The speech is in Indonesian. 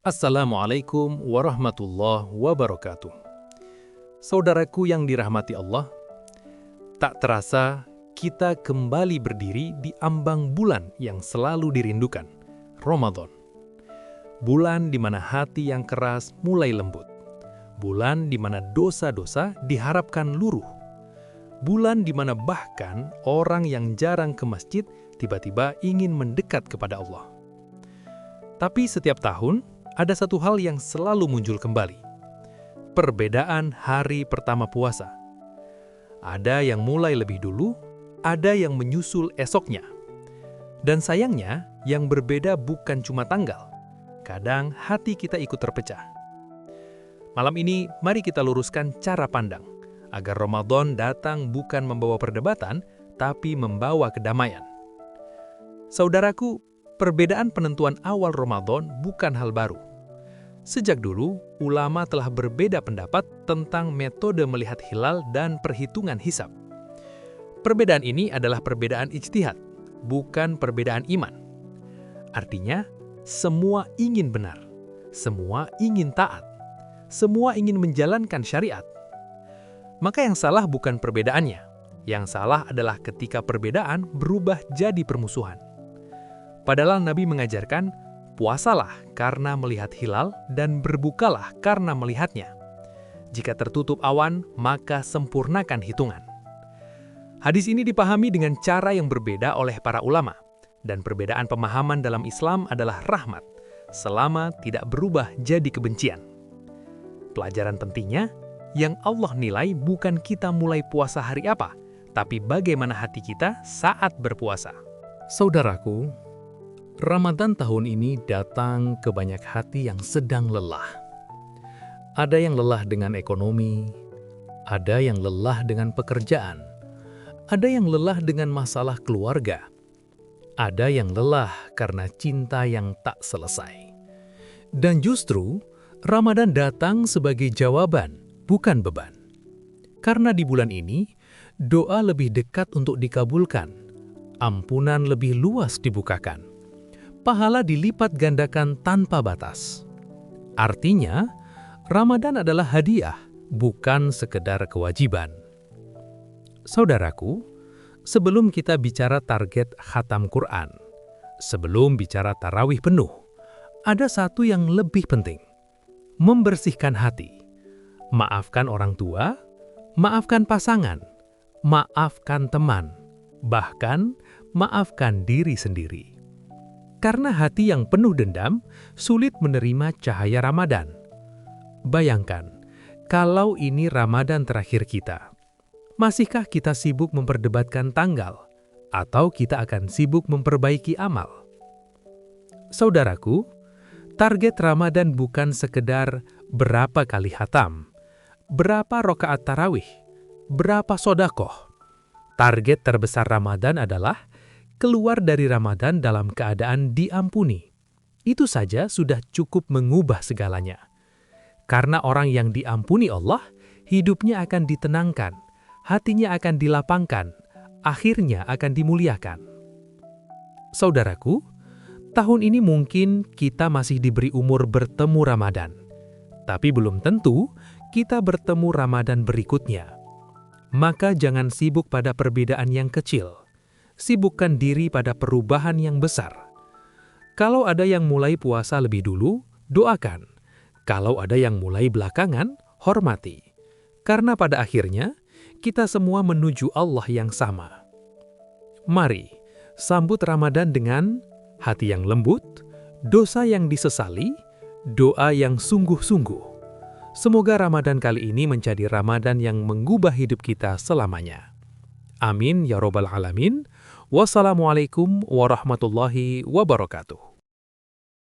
Assalamualaikum warahmatullahi wabarakatuh. Saudaraku yang dirahmati Allah, tak terasa kita kembali berdiri di ambang bulan yang selalu dirindukan, Ramadan. Bulan di mana hati yang keras mulai lembut. Bulan di mana dosa-dosa diharapkan luruh. Bulan di mana bahkan orang yang jarang ke masjid tiba-tiba ingin mendekat kepada Allah. Tapi setiap tahun, ada satu hal yang selalu muncul kembali. Perbedaan hari pertama puasa. Ada yang mulai lebih dulu, ada yang menyusul esoknya. Dan sayangnya, yang berbeda bukan cuma tanggal. Kadang hati kita ikut terpecah. Malam ini, mari kita luruskan cara pandang, agar Ramadan datang bukan membawa perdebatan, tapi membawa kedamaian. Saudaraku, perbedaan penentuan awal Ramadan bukan hal baru. Sejak dulu, ulama telah berbeda pendapat tentang metode melihat hilal dan perhitungan hisab. Perbedaan ini adalah perbedaan ijtihad, bukan perbedaan iman. Artinya, semua ingin benar, semua ingin taat, semua ingin menjalankan syariat. Maka yang salah bukan perbedaannya, yang salah adalah ketika perbedaan berubah jadi permusuhan. Padahal Nabi mengajarkan, puasalah karena melihat hilal dan berbukalah karena melihatnya. Jika tertutup awan, maka sempurnakan hitungan. Hadis ini dipahami dengan cara yang berbeda oleh para ulama, dan perbedaan pemahaman dalam Islam adalah rahmat, selama tidak berubah jadi kebencian. Pelajaran pentingnya, yang Allah nilai bukan kita mulai puasa hari apa, tapi bagaimana hati kita saat berpuasa. Saudaraku, Ramadan tahun ini datang ke banyak hati yang sedang lelah. Ada yang lelah dengan ekonomi, ada yang lelah dengan pekerjaan, ada yang lelah dengan masalah keluarga, ada yang lelah karena cinta yang tak selesai. Dan justru, Ramadan datang sebagai jawaban, bukan beban. Karena di bulan ini, doa lebih dekat untuk dikabulkan, ampunan lebih luas dibukakan, pahala dilipat gandakan tanpa batas. Artinya, Ramadan adalah hadiah, bukan sekedar kewajiban. Saudaraku, sebelum kita bicara target khatam Quran, sebelum bicara tarawih penuh, ada satu yang lebih penting. Membersihkan hati. Maafkan orang tua, maafkan pasangan, maafkan teman, bahkan maafkan diri sendiri. Karena hati yang penuh dendam sulit menerima cahaya Ramadan. Bayangkan, kalau ini Ramadan terakhir kita, masihkah kita sibuk memperdebatkan tanggal, atau kita akan sibuk memperbaiki amal? Saudaraku, target Ramadan bukan sekedar berapa kali khatam, berapa rakaat tarawih, berapa sodakoh. Target terbesar Ramadan adalah keluar dari Ramadan dalam keadaan diampuni. Itu saja sudah cukup mengubah segalanya. Karena orang yang diampuni Allah, hidupnya akan ditenangkan, hatinya akan dilapangkan, akhirnya akan dimuliakan. Saudaraku, tahun ini mungkin kita masih diberi umur bertemu Ramadan. Tapi belum tentu kita bertemu Ramadan berikutnya. Maka jangan sibuk pada perbedaan yang kecil. Sibukkan diri pada perubahan yang besar. Kalau ada yang mulai puasa lebih dulu, doakan. Kalau ada yang mulai belakangan, hormati. Karena pada akhirnya, kita semua menuju Allah yang sama. Mari, sambut Ramadan dengan hati yang lembut, dosa yang disesali, doa yang sungguh-sungguh. Semoga Ramadan kali ini menjadi Ramadan yang mengubah hidup kita selamanya. Amin ya Rabbal Alamin. Wassalamualaikum warahmatullahi wabarakatuh.